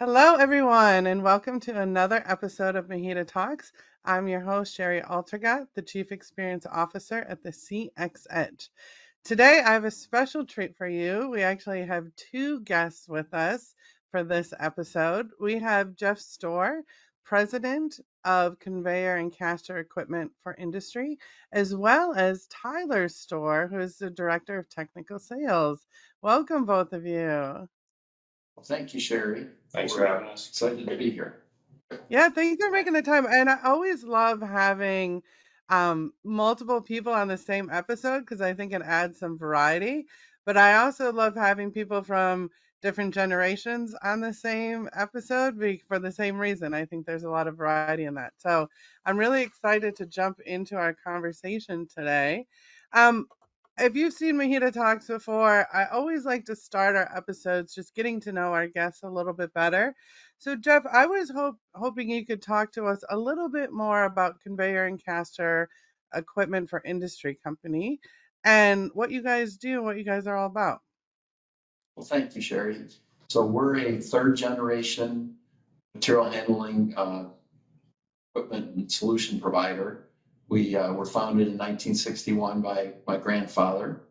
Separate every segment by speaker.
Speaker 1: Hello, everyone, and welcome to another episode of MHEDA Talks. I'm your host, Sherry Altergat, the Chief Experience Officer at the CX Edge. Today, I have a special treat for you. We actually have two guests with us for this episode. We have Jeff Stohr, President of Conveyor and Caster Equipment for Industry, as well as Tyler Stohr, who is the Director of Technical Sales. Welcome, both of you.
Speaker 2: Well, thank you, Sherry.
Speaker 3: Thanks for having us.
Speaker 2: Excited to be here.
Speaker 1: Yeah, thanks for making the time. And I always love having multiple people on the same episode because I think it adds some variety. But I also love having people from different generations on the same episode for the same reason. I think there's a lot of variety in that. So I'm really excited to jump into our conversation today. Um, if you've seen Mahita Talks before, I always like to start our episodes just getting to know our guests a little bit better. So, Jeff, I was hoping you could talk to us a little bit more about Conveyor and Caster Equipment for Industry Company and what you guys do, what you guys are all about.
Speaker 2: Well, thank you, Sherry. So we're a third generation material handling equipment and solution provider. We were founded in 1961 by my grandfather.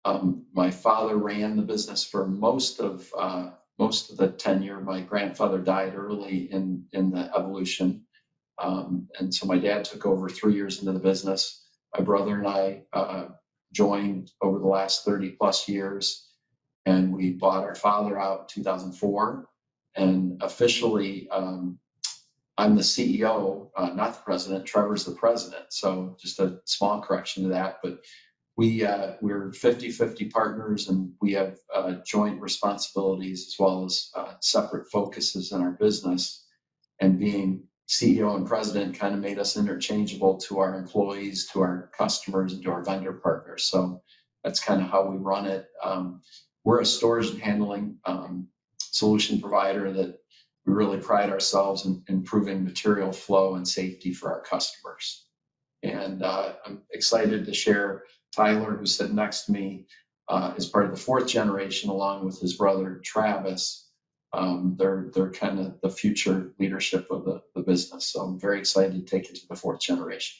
Speaker 2: My father ran the business for most of the tenure. My grandfather died early in the evolution. And so my dad took over 3 years into the business. My brother and I joined over the last 30 plus years, and we bought our father out in 2004. And officially, I'm the CEO, not the president. Trevor's the president. So just a small correction to that. But we're 50-50 partners, and we have joint responsibilities as well as separate focuses in our business. And being CEO and president kind of made us interchangeable to our employees, to our customers, and to our vendor partners. So that's kind of how we run it. We're a storage and handling solution provider that we really pride ourselves in improving material flow and safety for our customers. And I'm excited to share Tyler, who's sitting next to me, is part of the fourth generation, along with his brother Travis. They're kind of the future leadership of the business. So I'm very excited to take it to the fourth generation.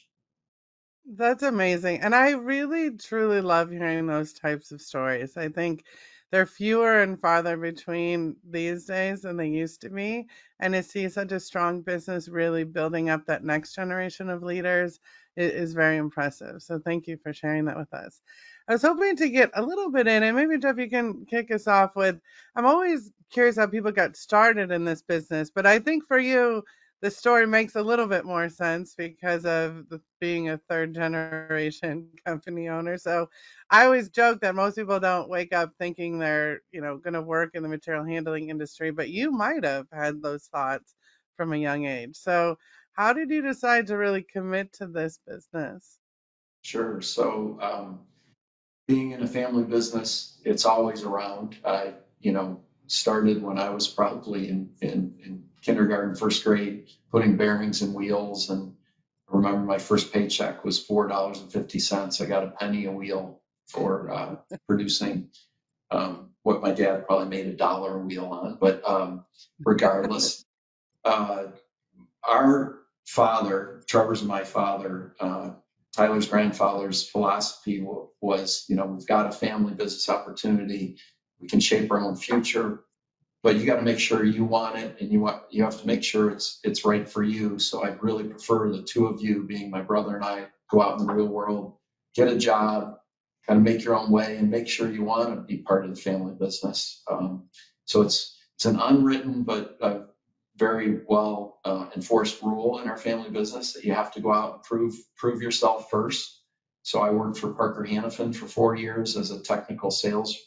Speaker 1: That's amazing. And I really, truly love hearing those types of stories. I think they're fewer and farther between these days than they used to be. And to see such a strong business really building up that next generation of leaders is very impressive. So thank you for sharing that with us. I was hoping to get a little bit in, and maybe Jeff, you can kick us off with. I'm always curious how people got started in this business, but I think for you, the story makes a little bit more sense because of being a third generation company owner. So I always joke that most people don't wake up thinking they're, going to work in the material handling industry, but you might have had those thoughts from a young age. So how did you decide to really commit to this business?
Speaker 2: Sure. So being in a family business, it's always around. I, started when I was probably in kindergarten, first grade, putting bearings in wheels. And I remember my first paycheck was $4.50. I got a penny a wheel for producing what my dad probably made $1 a wheel on. But regardless, our father, Trevor's my father, Tyler's grandfather's philosophy was, we've got a family business opportunity. We can shape our own future, but you got to make sure you want it, and you have to make sure it's right for you. So I'd really prefer the two of you, being my brother and I, go out in the real world, get a job, kind of make your own way, and make sure you want to be part of the family business. So it's an unwritten but very well enforced rule in our family business that you have to go out and prove yourself first. So I worked for Parker Hannifin for 4 years as a technical sales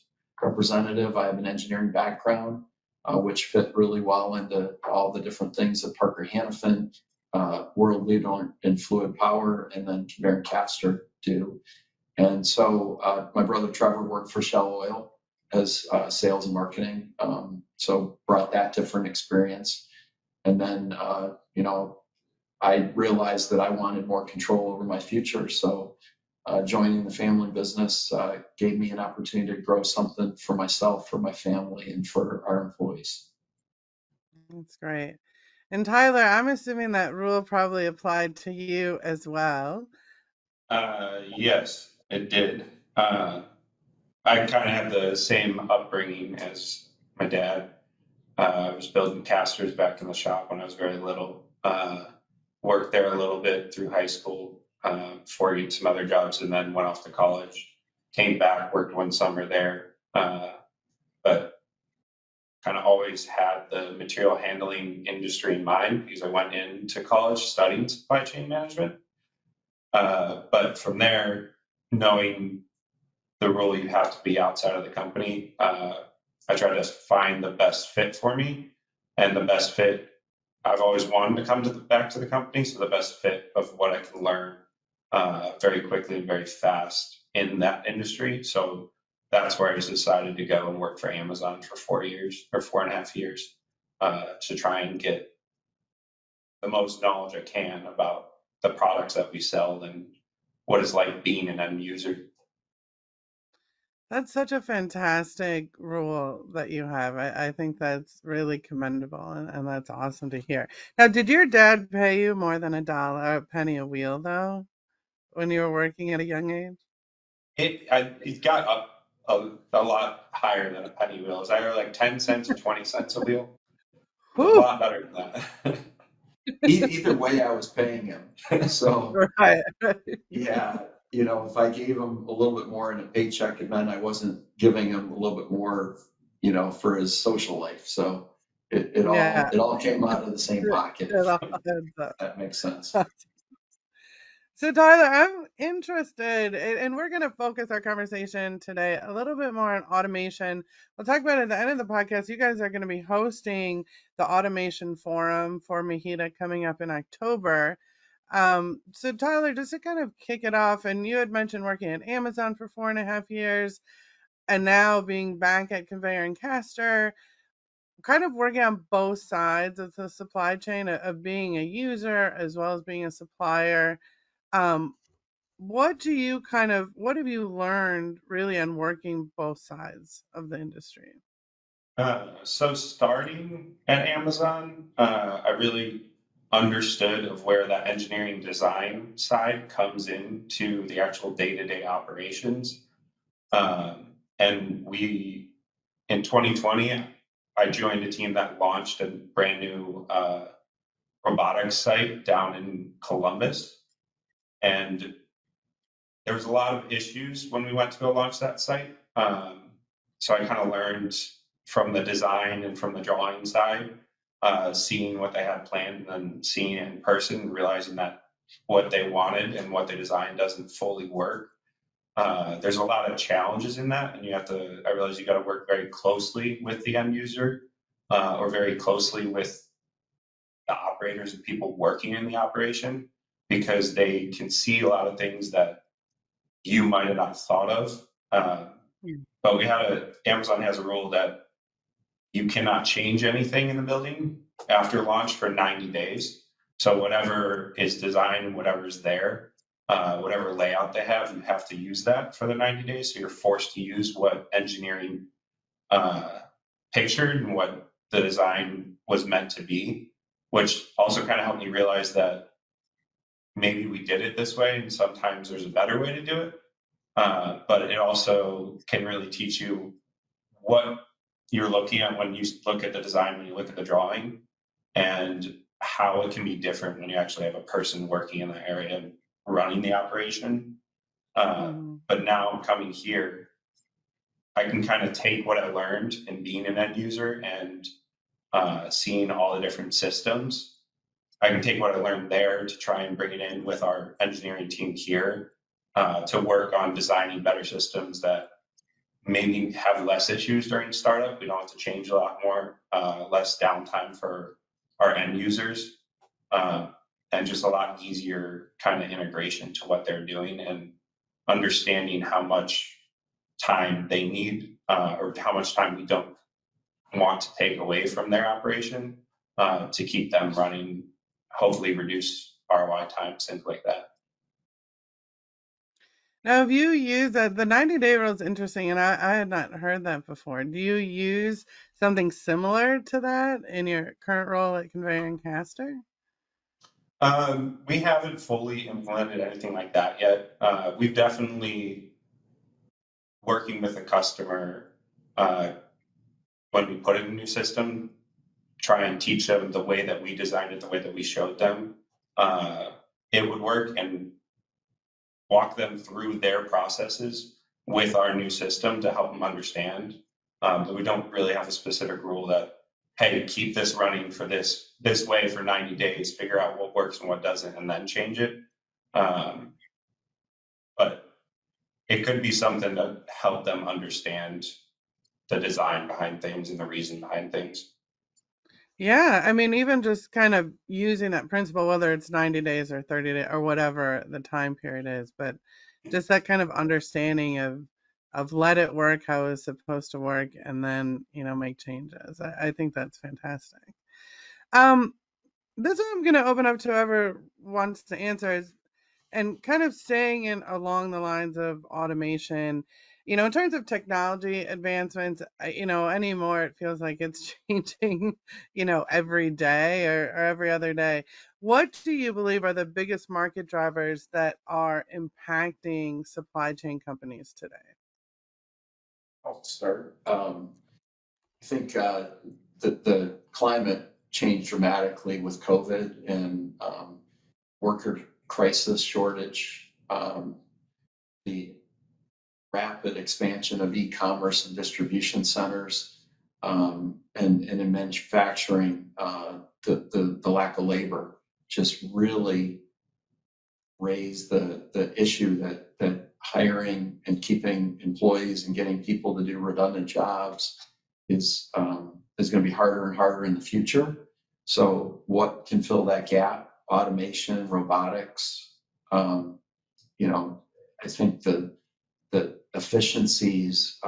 Speaker 2: representative. I have an engineering background, which fit really well into all the different things that Parker Hannifin, world leader in fluid power, and then Conveyor and Caster do. And so my brother Trevor worked for Shell Oil as sales and marketing, so brought that different experience. And then, I realized that I wanted more control over my future. So joining the family business gave me an opportunity to grow something for myself, for my family, and for our employees.
Speaker 1: That's great. And Tyler, I'm assuming that rule probably applied to you as well.
Speaker 3: Yes, it did. Uh, I kind of had the same upbringing as my dad. I was building casters back in the shop when I was very little. Worked there a little bit through high school before getting some other jobs, and then went off to college. Came back, worked one summer there, but kind of always had the material handling industry in mind because I went into college studying supply chain management. But from there, knowing the role you have to be outside of the company, I try to find the best fit for me. And the best fit, I've always wanted to come back to the company. So the best fit of what I can learn very quickly and very fast in that industry. So that's where I just decided to go and work for Amazon for 4 years or 4.5 years to try and get the most knowledge I can about the products that we sell and what it's like being an end user.
Speaker 1: That's such a fantastic rule that you have. I think that's really commendable and that's awesome to hear. Now, did your dad pay you more than a penny a wheel though, when you were working at a young age?
Speaker 3: It got up a lot higher than a penny wheel. It's either like 10 cents or 20 cents a wheel. It was a
Speaker 1: Whew,
Speaker 3: lot better than that.
Speaker 2: Either way, I was paying him. So
Speaker 1: right.
Speaker 2: yeah, if I gave him a little bit more in a paycheck, it meant I wasn't giving him a little bit more, for his social life. So it all
Speaker 1: Yeah.
Speaker 2: it all came out of the same pocket,
Speaker 1: It
Speaker 2: if
Speaker 1: all adds
Speaker 2: that makes sense.
Speaker 1: up. So, Tyler, I'm interested, and we're going to focus our conversation today a little bit more on automation. We'll talk about it at the end of the podcast. You guys are going to be hosting the automation forum for MHEDA coming up in October. So, Tyler, just to kind of kick it off, and you had mentioned working at Amazon for 4.5 years and now being back at Conveyor and Caster, kind of working on both sides of the supply chain of being a user as well as being a supplier. Um, what have you learned really on working both sides of the industry?
Speaker 3: So starting at Amazon, I really understood of where that engineering design side comes into the actual day-to-day operations. And in 2020, I joined a team that launched a brand new robotics site down in Columbus. And there was a lot of issues when we went to go launch that site. So I kind of learned from the design and from the drawing side, seeing what they had planned and then seeing it in person, realizing that what they wanted and what they designed doesn't fully work. There's a lot of challenges in that, and I realize you got to work very closely with the end user or very closely with the operators and people working in the operation because they can see a lot of things that you might have not thought of. Uh,
Speaker 1: Mm.
Speaker 3: but Amazon has a rule that you cannot change anything in the building after launch for 90 days. So whatever is designed, whatever is there, whatever layout they have, you have to use that for the 90 days. So you're forced to use what engineering uh, pictured and what the design was meant to be, which also kind of helped me realize that maybe we did it this way and sometimes there's a better way to do it. But it also can really teach you what you're looking at when you look at the design, when you look at the drawing, and how it can be different when you actually have a person working in the area and running the operation.
Speaker 1: Mhm.
Speaker 3: But now coming here, I can kind of take what I learned in being an end user and seeing all the different systems. I can take what I learned there to try and bring it in with our engineering team here to work on designing better systems that maybe have less issues during startup. We don't have to change a lot more, less downtime for our end users, uh, and just a lot easier kind of integration to what they're doing and understanding how much time they need or how much time we don't want to take away from their operation to keep them running, hopefully reduce ROI times, things like that.
Speaker 1: Now, have you used that? The 90-day rule is interesting, and I had not heard that before. Do you use something similar to that in your current role at Conveyor and Caster?
Speaker 3: We haven't fully implemented anything like that yet. We've definitely working with a customer uh, when we put in a new system, try and teach them the way that we designed it, the way that we showed them. Uh, it would work and walk them through their processes with our new system to help them understand. But we don't really have a specific rule that, hey, keep this running for this way for 90 days, figure out what works and what doesn't, and then change it. Um, but it could be something to help them understand the design behind things and the reason behind things.
Speaker 1: Yeah, I mean, even just kind of using that principle, whether it's 90 days or 30 days or whatever the time period is, but just that kind of understanding of let it work how it's supposed to work and then, make changes. I think that's fantastic. Um, this one I'm going to open up to whoever wants to answer is, and kind of staying in along the lines of automation, in terms of technology advancements, anymore it feels like it's changing, every day or every other day. What do you believe are the biggest market drivers that are impacting supply chain companies today?
Speaker 2: I'll start. I think the climate changed dramatically with COVID and worker crisis shortage, the rapid expansion of e-commerce and distribution centers, and in manufacturing, the lack of labor just really raised the issue that hiring and keeping employees and getting people to do redundant jobs is going to be harder and harder in the future. So what can fill that gap? Automation, robotics. Um, I think the efficiencies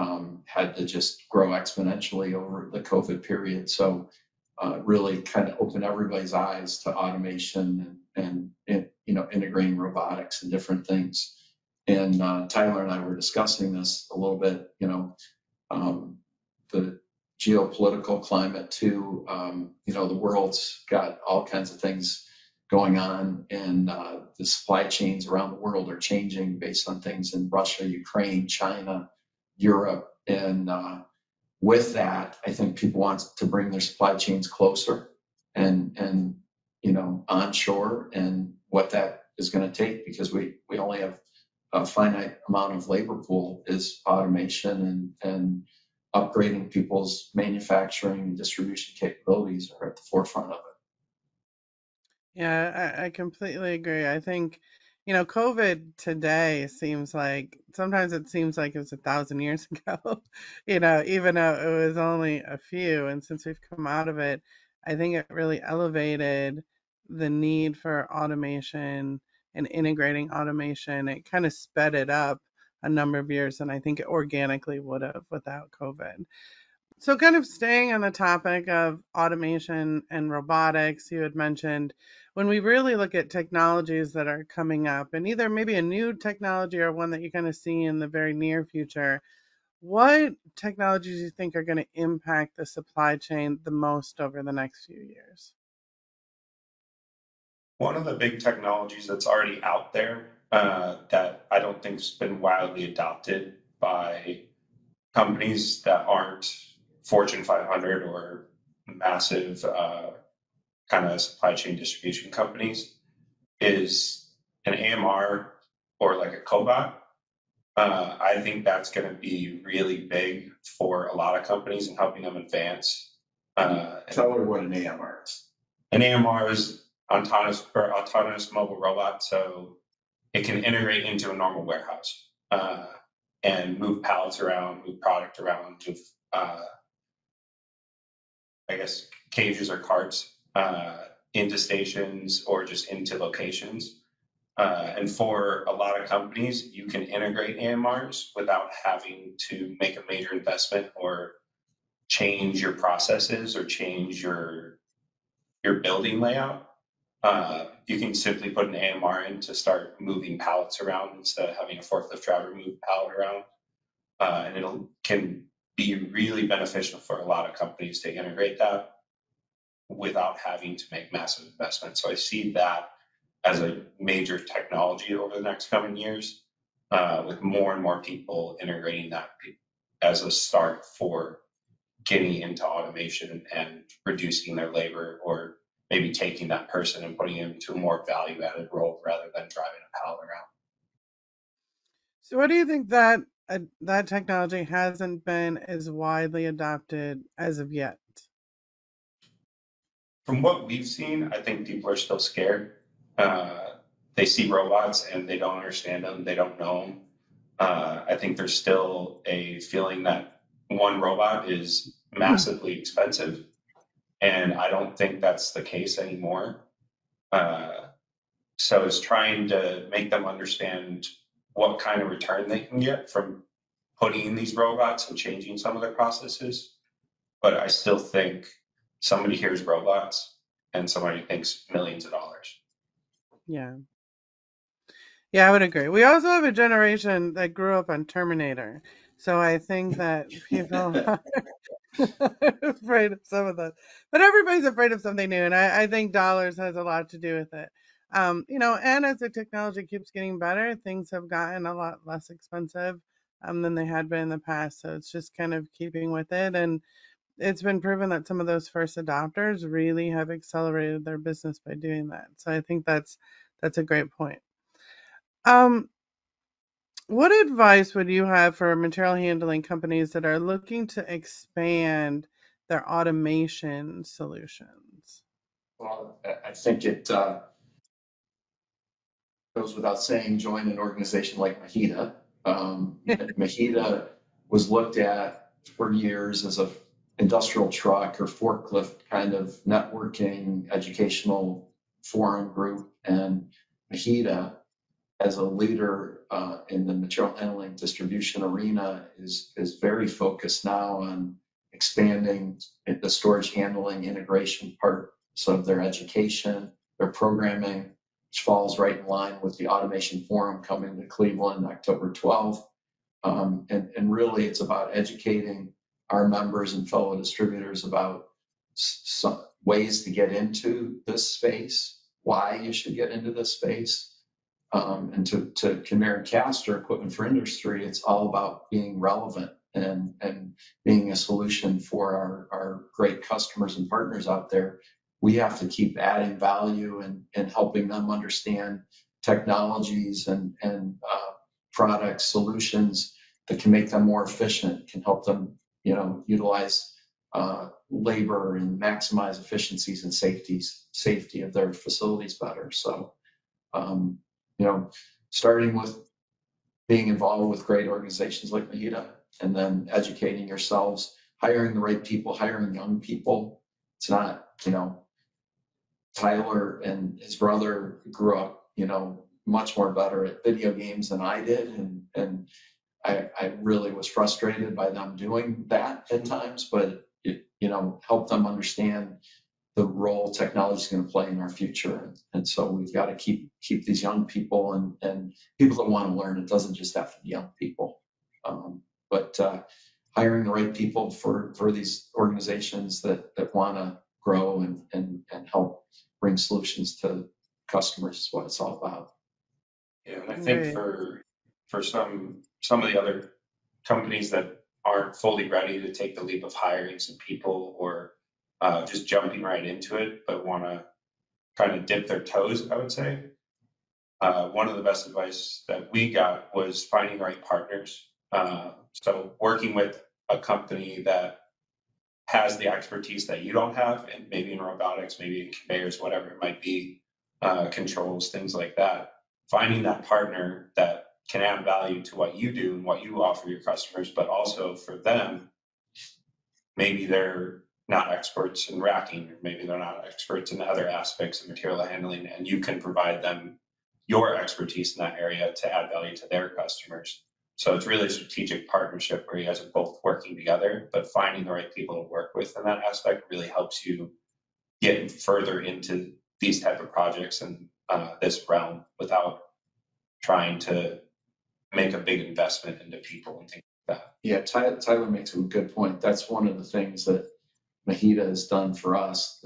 Speaker 2: had to just grow exponentially over the COVID period. So really kind of open everybody's eyes to automation and integrating robotics and different things. And Tyler and I were discussing this a little bit. The geopolitical climate too. The world's got all kinds of things going on, and the supply chains around the world are changing based on things in Russia, Ukraine, China, Europe, and with that, I think people want to bring their supply chains closer and onshore, and what that is going to take because we only have a finite amount of labor pool is automation and upgrading people's manufacturing and distribution capabilities are at the forefront of it.
Speaker 1: Yeah, I completely agree. I think, COVID today seems like sometimes it seems like it was 1,000 years ago, even though it was only a few. And since we've come out of it, I think it really elevated the need for automation and integrating automation. It kind of sped it up a number of years, and I think it organically would have without COVID. So, kind of staying on the topic of automation and robotics, you had mentioned when we really look at technologies that are coming up, and either maybe a new technology or one that you kind of see in the very near future, what technologies do you think are going to impact the supply chain the most over the next few years?
Speaker 3: One of the big technologies that's already out there that I don't think's been widely adopted by companies that aren't Fortune 500 or massive kind of supply chain distribution companies is an AMR or like a cobot. I think that's going to be really big for a lot of companies and helping them advance.
Speaker 2: Tell her what an AMR is.
Speaker 3: An AMR is autonomous mobile robot, so it can integrate into a normal warehouse and move pallets around, move product around, move, I guess, cages or carts into stations or just into locations. And for a lot of companies, you can integrate AMRs without having to make a major investment or change your processes or change your building layout. You can simply put an AMR in to start moving pallets around instead of having a forklift driver move the pallet around. And can be really beneficial for a lot of companies to integrate that without having to make massive investments. So I see that as a major technology over the next coming years, with more and more people integrating that as a start for getting into automation and reducing their labor, or maybe taking that person and putting them into a more value added role rather than driving a pallet around.
Speaker 1: So, what do you think that that technology hasn't been as widely adopted as of yet?
Speaker 3: From what we've seen, I think people are still scared. They see robots and they don't understand them, they don't know them. I think there's still a feeling that one robot is massively expensive, and I don't think that's the case anymore. So it's trying to make them understand what kind of return they can get from putting in these robots and changing some of their processes. But I still think somebody hears robots and somebody thinks millions of dollars.
Speaker 1: Yeah. Yeah, I would agree. We also have a generation that grew up on Terminator. So I think that people are afraid of some of that. But everybody's afraid of something new. And I think dollars has a lot to do with it. And as the technology keeps getting better, things have gotten a lot less expensive than they had been in the past. So it's just kind of keeping with it. And it's been proven that some of those first adopters really have accelerated their business by doing that. So I think that's a great point. Um, what advice would you have for material handling companies that are looking to expand their automation solutions?
Speaker 2: Well, I think it goes without saying, join an organization like MHEDA. MHEDA was looked at for years as a industrial truck or forklift kind of networking educational forum group, and MHEDA as a leader in the material handling distribution arena is very focused now on expanding the storage handling integration parts of their education, their programming, which falls right in line with the automation forum coming to Cleveland October 12th. And really it's about educating our members and fellow distributors about some ways to get into this space, why you should get into this space. And to Kenmare and Castor Equipment for Industry, it's all about being relevant and being a solution for our great customers and partners out there. We have to keep adding value and helping them understand technologies and product solutions that can make them more efficient, can help them, utilize labor and maximize efficiencies and safety of their facilities better. So, starting with being involved with great organizations like MHEDA, and then educating yourselves, hiring the right people, hiring young people. It's not, Tyler and his brother grew up, much more better at video games than I did. And I really was frustrated by them doing that at times, but it, helped them understand the role technology is going to play in our future. And so we've got to keep these young people and people that want to learn. It doesn't just have to be young people, but hiring the right people for these organizations that want to grow and help bring solutions to customers is what it's all about.
Speaker 3: Yeah, and I think
Speaker 1: Right.
Speaker 3: for some of the other companies that aren't fully ready to take the leap of hiring some people, or just jumping right into it, but want to kind of dip their toes, I would say. One of the best advice that we got was finding the right partners. So working with a company that has the expertise that you don't have, and maybe in robotics, maybe in conveyors, whatever it might be, controls, things like that. Finding that partner that can add value to what you do and what you offer your customers, but also for them, maybe they're not experts in racking, or maybe they're not experts in other aspects of material handling, and you can provide them your expertise in that area to add value to their customers. So it's really a strategic partnership where you guys are both working together, but finding the right people to work with in that aspect really helps you get further into these type of projects in this realm without trying to make a big investment into people and things like that.
Speaker 2: Yeah, Tyler makes a good point. That's one of the things that MHEDA has done for us.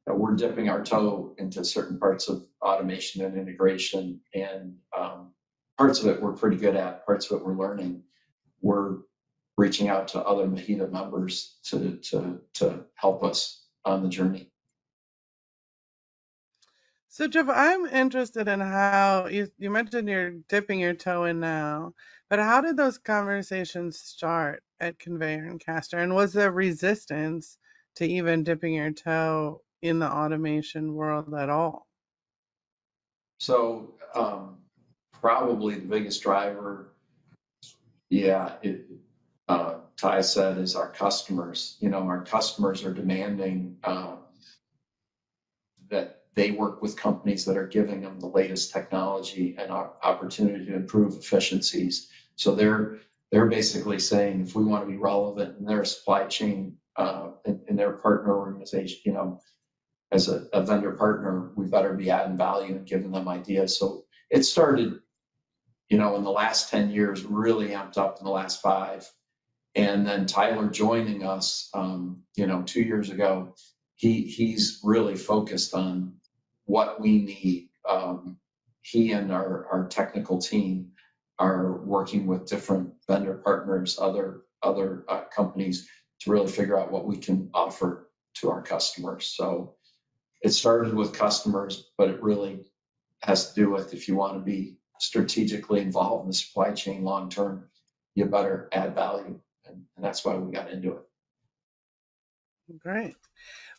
Speaker 2: We're dipping our toe into certain parts of automation and integration, and parts of it we're pretty good at, parts of it we're learning. We're reaching out to other MHEDA members to help us on the journey.
Speaker 1: So, Jeff, I'm interested in how you mentioned you're dipping your toe in now, but how did those conversations start at Conveyor and Caster? And was there resistance to even dipping your toe in the automation world at all?
Speaker 2: So probably the biggest driver, yeah, Ty said, is our customers. You know, our customers are demanding that they work with companies that are giving them the latest technology and opportunity to improve efficiencies. So they're basically saying, if we want to be relevant in their supply chain, in their partner organization, you know, as a vendor partner, we better be adding value and giving them ideas. So it started, you know, in the last 10 years, really amped up in the last 5. And then Tyler joining us, you know, 2 years ago, he's really focused on what we need. He and our technical team are working with different vendor partners, other companies, to really figure out what we can offer to our customers. So it started with customers, but it really has to do with, if you want to be strategically involved in the supply chain long term, you better add value. And that's why we got into it.
Speaker 1: Great.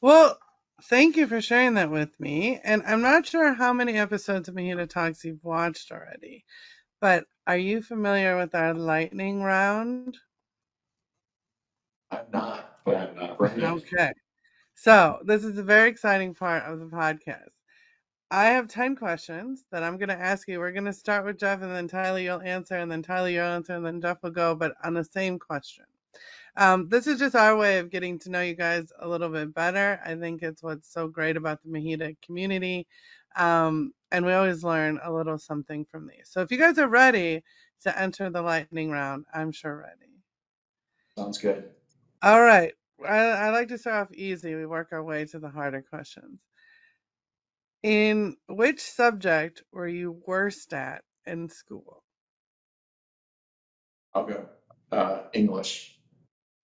Speaker 1: Well, thank you for sharing that with me. And I'm not sure how many episodes of Mahita Talks you've watched already, but are you familiar with our lightning round?
Speaker 2: I'm not, but
Speaker 3: I'm not.
Speaker 2: Brenda,
Speaker 1: Okay. So, this is a very exciting part of the podcast. I have 10 questions that I'm going to ask you. We're going to start with Jeff, and then Tyler, you'll answer, and then Tyler, you'll answer, and then Jeff will go, but on the same question. This is just our way of getting to know you guys a little bit better. I think it's what's so great about the MHEDA community. And we always learn a little something from these. So if you guys are ready to enter the lightning round, I'm sure ready.
Speaker 2: sounds good.
Speaker 1: All right. I like to start off easy. We work our way to the harder questions. In which subject were you worst at in school?
Speaker 2: I'll go. English.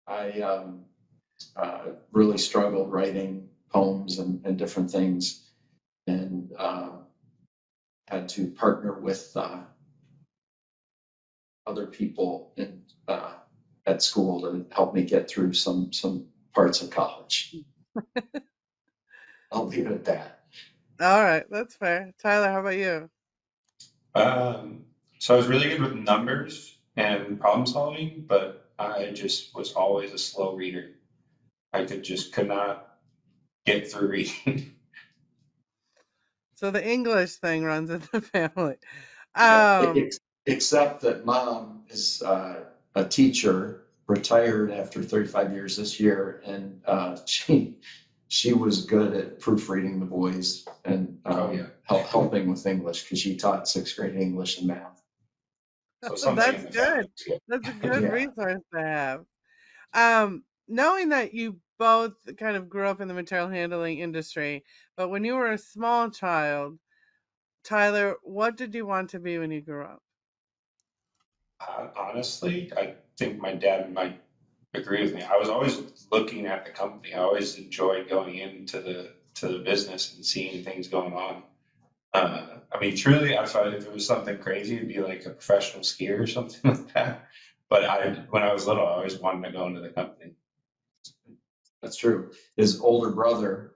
Speaker 2: I really struggled writing poems and different things, and had to partner with other people at school to help me get through some parts of college. I'll leave it at that.
Speaker 1: All right, that's fair. Tyler, how about you?
Speaker 3: So I was really good with numbers and problem solving, but I just was always a slow reader. I could not get through reading.
Speaker 1: So the English thing runs in the family.
Speaker 2: Yeah,
Speaker 1: Um,
Speaker 2: except that mom is a teacher, retired after 35 years this year, and she was good at proofreading the boys and
Speaker 3: Oh yeah.
Speaker 2: helping with English because she taught 6th grade English and math.
Speaker 3: So something
Speaker 1: that's
Speaker 3: in the family.
Speaker 1: good. That's a good
Speaker 2: Yeah,
Speaker 1: resource to have. Knowing that you both kind of grew up in the material handling industry, but when you were a small child, Tyler, what did you want to be when you grew up?
Speaker 3: Honestly, I think my dad might agree with me. I was always looking at the company. I always enjoyed going into the business and seeing things going on. I mean, truly, I thought if it was something crazy, it'd be like a professional skier or something like that. But when I was little, I always wanted to go into the company.
Speaker 2: that's true. His older brother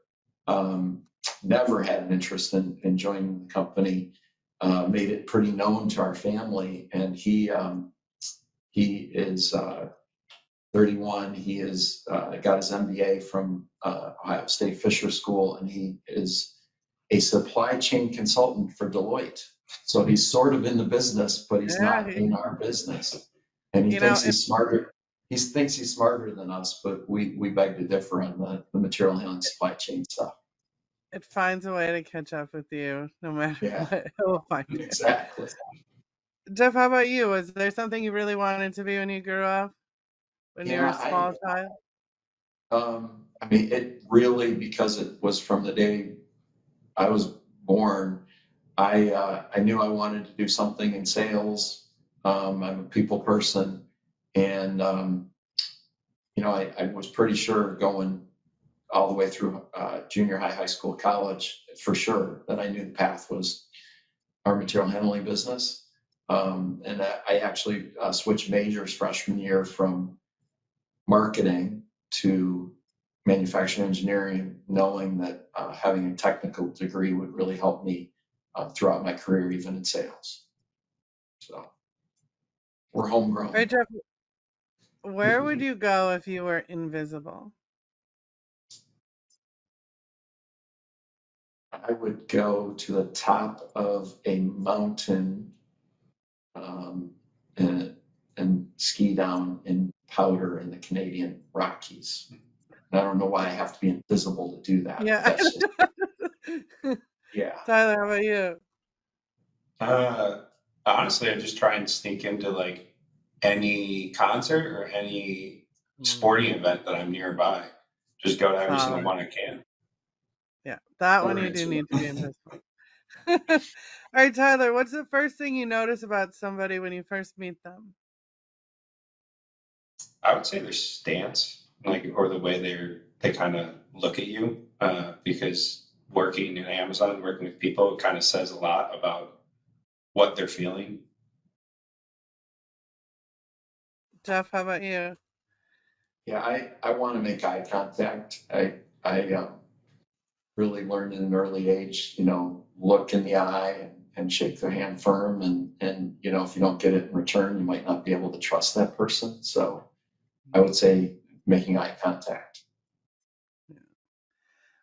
Speaker 2: never had an interest in joining the company. Made it pretty known to our family, and he is 31. He is got his MBA from Ohio State Fisher School, and he is a supply chain consultant for Deloitte. So he's sort of in the business, but he's
Speaker 1: Yeah,
Speaker 2: not in our business. And he
Speaker 1: you know,
Speaker 2: thinks he's smarter. He thinks he's smarter than us, but we beg to differ on the material handling supply chain stuff.
Speaker 1: It finds a way to catch up with you no matter
Speaker 2: Yeah,
Speaker 1: what. It will find you.
Speaker 2: exactly.
Speaker 1: Jeff, how about you? Was there something you really wanted to be when you grew up? When you were
Speaker 2: Yeah,
Speaker 1: a small child?
Speaker 2: I mean, it really, because it was from the day I was born, I knew I wanted to do something in sales. I'm a people person, and I was pretty sure going all the way through junior high, high school, college, for sure that I knew the path was our material handling business. And I actually switched majors freshman year from marketing to manufacturing engineering, knowing that having a technical degree would really help me throughout my career, even in sales. So we're
Speaker 1: All right,
Speaker 2: homegrown.
Speaker 1: Jeff, where would you go if you were invisible?
Speaker 2: I would go to the top of a mountain um, and, and ski down in powder in the Canadian Rockies. And I don't know why I have to be invisible to do that, but
Speaker 1: Yeah.
Speaker 2: that's just, yeah.
Speaker 1: Tyler, how about you?
Speaker 3: Uh, Honestly, I just try and sneak into like any concert or any sporting event that I'm nearby. Just go to every single
Speaker 1: Solid.
Speaker 3: one I can.
Speaker 1: Yeah, that one
Speaker 2: Better
Speaker 1: you do
Speaker 2: answer.
Speaker 1: need to be invisible. All right, Tyler, what's the first thing you notice about somebody when you first meet them?
Speaker 3: I would say their stance, like, or the way they kind of look at you, because working in Amazon, working with people, it kind of says a lot about what they're feeling.
Speaker 1: Jeff, how about you?
Speaker 2: Yeah, I want to make eye contact. I really learned at an early age, look in the eye and shake their hand firm. And, if you don't get it in return, you might not be able to trust that person. So I would say making eye contact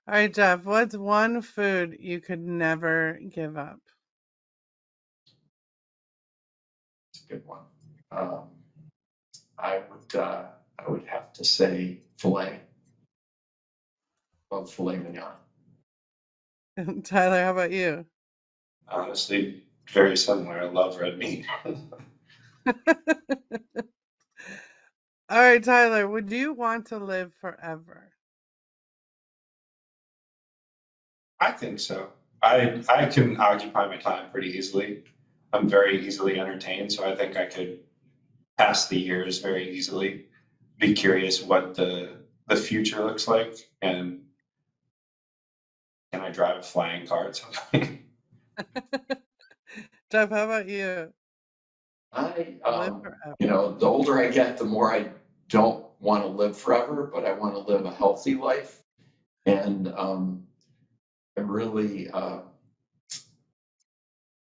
Speaker 1: All right, Jeff, what's one food you could never give up?
Speaker 2: is a good one. Um, I would have to say filet, of filet mignon.
Speaker 1: Tyler, how about you?
Speaker 3: Honestly, very similar. I love red meat.
Speaker 1: All right, Tyler, would you want to live forever?
Speaker 3: I think so. I can occupy my time pretty easily. I'm very easily entertained, so I think I could pass the years very easily. Be curious what the future looks like, and can I drive a flying car at some point?
Speaker 1: Jeff, how about you?
Speaker 2: I,
Speaker 1: Live
Speaker 2: um,
Speaker 1: forever.
Speaker 2: the older I get, the more I don't want to live forever, but I want to live a healthy life. And I'm really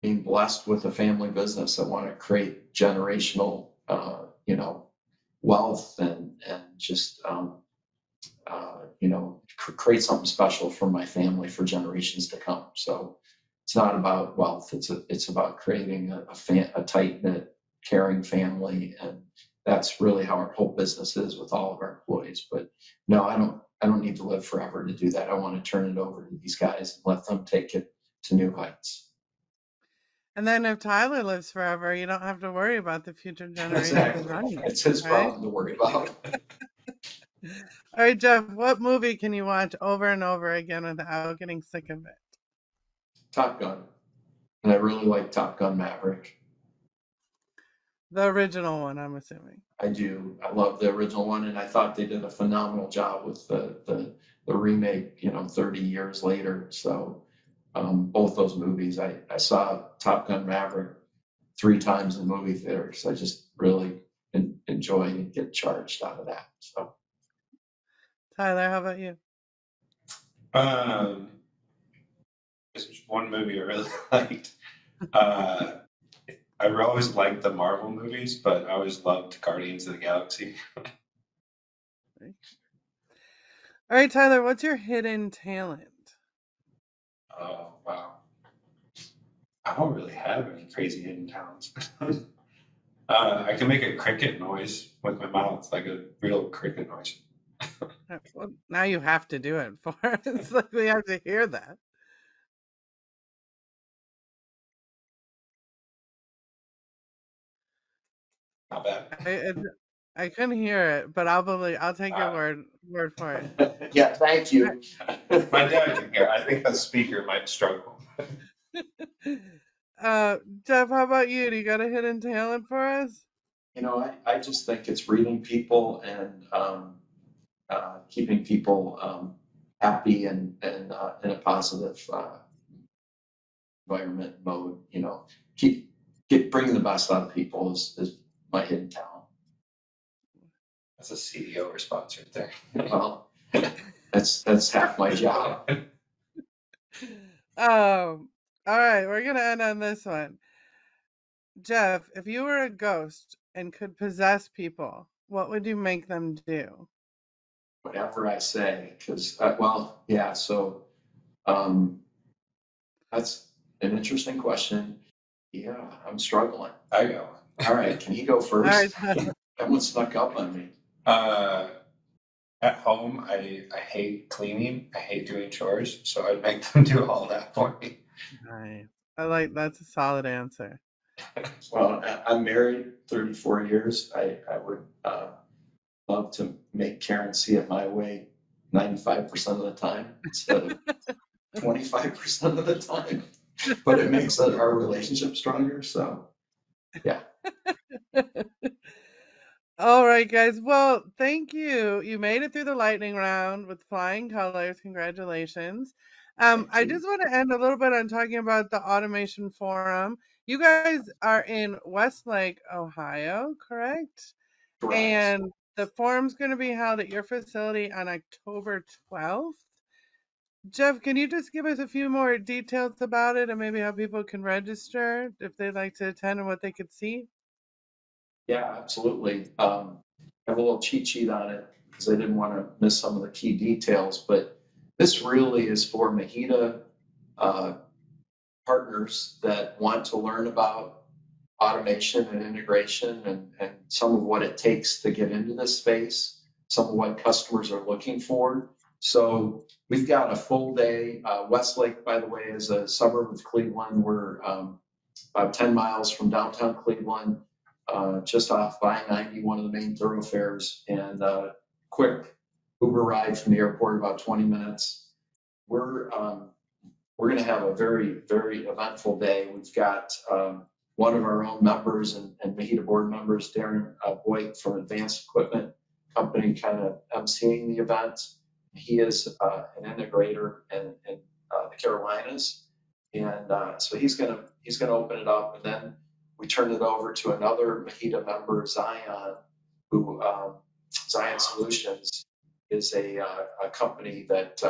Speaker 2: being blessed with a family business. I want to create generational, wealth and just, create something special for my family for generations to come. So it's not about wealth. It's about creating a tight knit, caring family, and that's really how our whole business is with all of our employees. But no, I don't need to live forever to do that. I want to turn it over to these guys and let them take it to new heights.
Speaker 1: And then if Tyler lives forever, you don't have to worry about the future generations
Speaker 2: Exactly.
Speaker 1: on you,
Speaker 2: It's his
Speaker 1: right?
Speaker 2: problem to worry about.
Speaker 1: All right, Jeff, what movie can you watch over and over again without getting sick of it?
Speaker 2: Top Gun. And I really like Top Gun Maverick.
Speaker 1: The original one, I'm assuming.
Speaker 2: I do. I love the original one, and I thought they did a phenomenal job with the remake, 30 years later. So both those movies, I saw Top Gun Maverick 3 times in movie theaters. I just really enjoy and get charged out of that. So
Speaker 1: Tyler, how about you?
Speaker 3: Um, this was one movie I really liked. Uh, I always liked the Marvel movies, but I always loved Guardians of the Galaxy.
Speaker 1: All right, Tyler, what's your hidden talent?
Speaker 3: Oh, wow. I don't really have any crazy hidden talents. I can make a cricket noise with my mouth, like a real cricket noise.
Speaker 1: Well, now you have to do it for us. Like we have to hear that.
Speaker 3: Not bad.
Speaker 1: I couldn't hear it, but I'll believe. I'll take your
Speaker 3: Uh,
Speaker 1: word for it.
Speaker 2: Yeah, thank you.
Speaker 3: my dad can hear. I think the speaker might struggle.
Speaker 1: Uh, Jeff, how about you? Do you got a hidden talent for us?
Speaker 2: You know, I just think it's reading people and keeping people happy and in a positive environment mode. You know, bringing the best out of people is my hidden talent.
Speaker 3: That's a CEO response right there.
Speaker 2: Well, that's half my job.
Speaker 1: All right, we're gonna end on this one. Jeff, if you were a ghost and could possess people, what would you make them do?
Speaker 2: Whatever I say, because well, yeah. So um, that's an interesting question. Yeah, I'm struggling.
Speaker 3: I go.
Speaker 2: All right, can he go
Speaker 1: All right,
Speaker 2: first? That one snuck up on me.
Speaker 3: Uh, at home, I hate cleaning. I hate doing chores, so I'd make them do all that for me.
Speaker 1: nice. That's a solid answer.
Speaker 2: Well, I'm married 34 years. I would love to make Karen see it my way 95% of the time instead of 25% of the time. But it makes our relationship stronger. So, yeah.
Speaker 1: All right, guys. Well, thank you. You made it through the lightning round with flying colors. Congratulations.
Speaker 2: Thank
Speaker 1: I
Speaker 2: you.
Speaker 1: just want to end a little bit on talking about the Automation Forum. You guys are in Westlake, Ohio, correct?
Speaker 2: Correct.
Speaker 1: And the forum's going to be held at your facility on October 12th. Jeff, can you just give us a few more details about it and maybe how people can register if they'd like to attend and what they could see?
Speaker 2: Yeah, absolutely. I have a little cheat sheet on it because I didn't want to miss some of the key details, but this really is for MHEDA uh, partners that want to learn about automation and integration and some of what it takes to get into this space, some of what customers are looking for. So we've got a full day. Westlake, by the way, is a suburb of Cleveland. We're about 10 miles from downtown Cleveland, just off I-90, one of the main thoroughfares, and quick Uber ride from the airport, about 20 minutes. We're we're going to have a very, very eventful day. We've got one of our own members and MHEDA board members, Darren Boyd from Advanced Equipment Company, kind of emceeing the event. He is an integrator in the Carolinas, and so he's gonna open it up, and then we turn it over to another MHEDA member, Zion, who Zion Solutions is a company that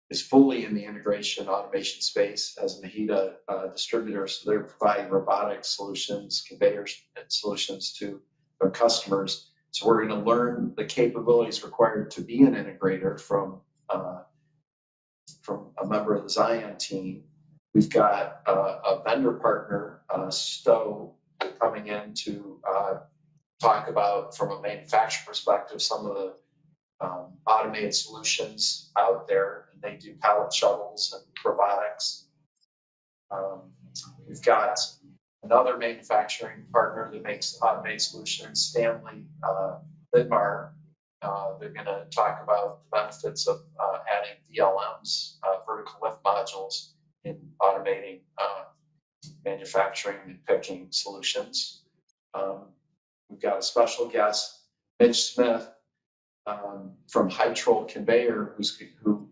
Speaker 2: is fully in the integration automation space as a MHEDA distributor. So they're providing robotic solutions, conveyor solutions to their customers. So we're going to learn the capabilities required to be an integrator from a member of the Zion team. We've got a vendor partner, Stohr, coming in to talk about, from a manufacturer perspective, some of the automated solutions out there. And they do pallet shuttles and robotics. We've got another manufacturing partner that makes automated solutions, Stanley Lidmar. They're going to talk about the benefits of adding VLMs, vertical lift modules, in automating manufacturing and picking solutions. We've got a special guest, Mitch Smith, from Hytrol Conveyor, who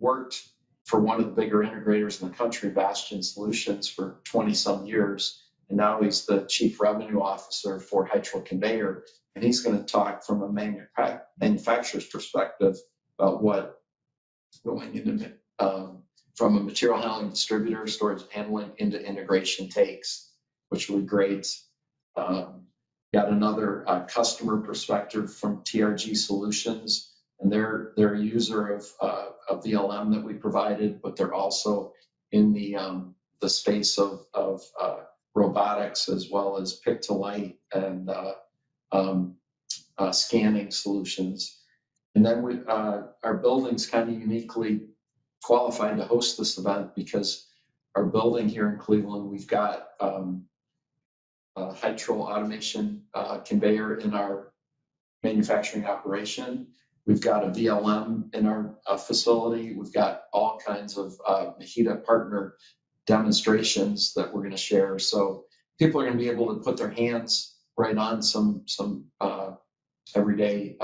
Speaker 2: worked for one of the bigger integrators in the country, Bastion Solutions, for 20 some years. And now he's the chief revenue officer for Hytrol Conveyor. And he's going to talk from a manufacturer's perspective about what going into from a material handling distributor, storage handling into integration takes, which will be great. Got another customer perspective from TRG Solutions, and they're a user of VLM that we provided, but they're also in the space of robotics as well as pick to light and scanning solutions. And then our building's kind of uniquely qualified to host this event because our building here in Cleveland, we've got a hydro automation conveyor in our manufacturing operation. We've got a VLM in our facility. We've got all kinds of MHEDA partner demonstrations that we're going to share. So people are going to be able to put their hands right on some everyday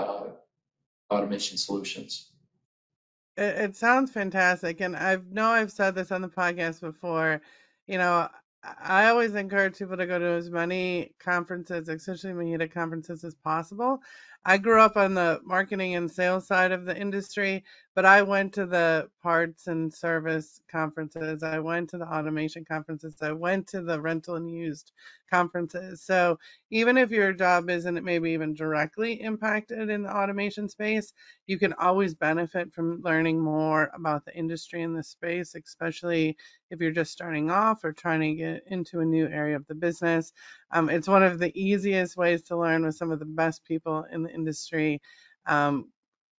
Speaker 2: automation solutions.
Speaker 1: It sounds fantastic, and I've said this on the podcast before. You know, I always encourage people to go to as many conferences, especially MHEDA conferences, as possible. I grew up on the marketing and sales side of the industry, but I went to the parts and service conferences. I went to the automation conferences. I went to the rental and used conferences. So even if your job isn't maybe even directly impacted in the automation space, you can always benefit from learning more about the industry in this space, especially if you're just starting off or trying to get into a new area of the business. It's one of the easiest ways to learn with some of the best people in the industry. Um,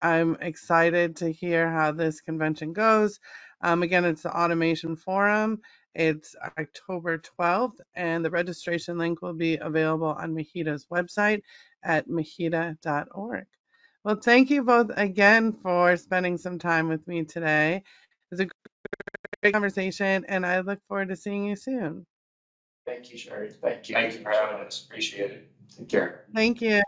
Speaker 1: I'm excited to hear how this convention goes. Again, it's the Automation Forum. It's October 12th, and the registration link will be available on MHEDA's website at mheda.org. Well, thank you both again for spending some time with me today. It was a great conversation, and I look forward to seeing you soon.
Speaker 2: Thank you, Sherry. Thank you.
Speaker 3: Thank you for having us. Appreciate it.
Speaker 2: Take care.
Speaker 1: Thank you.